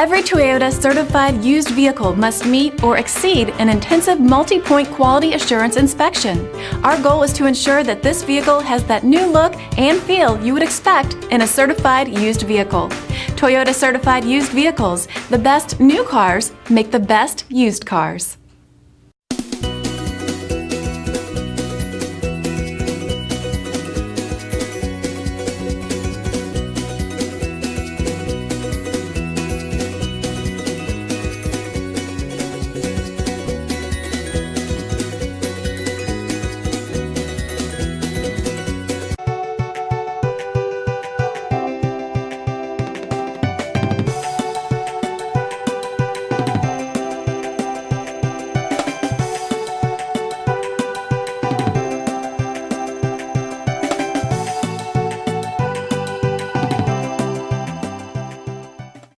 Every Toyota certified used vehicle must meet or exceed an intensive multi-point quality assurance inspection. Our goal is to ensure that this vehicle has that new look and feel you would expect in a certified used vehicle. Toyota certified used vehicles, the best new cars make the best used cars.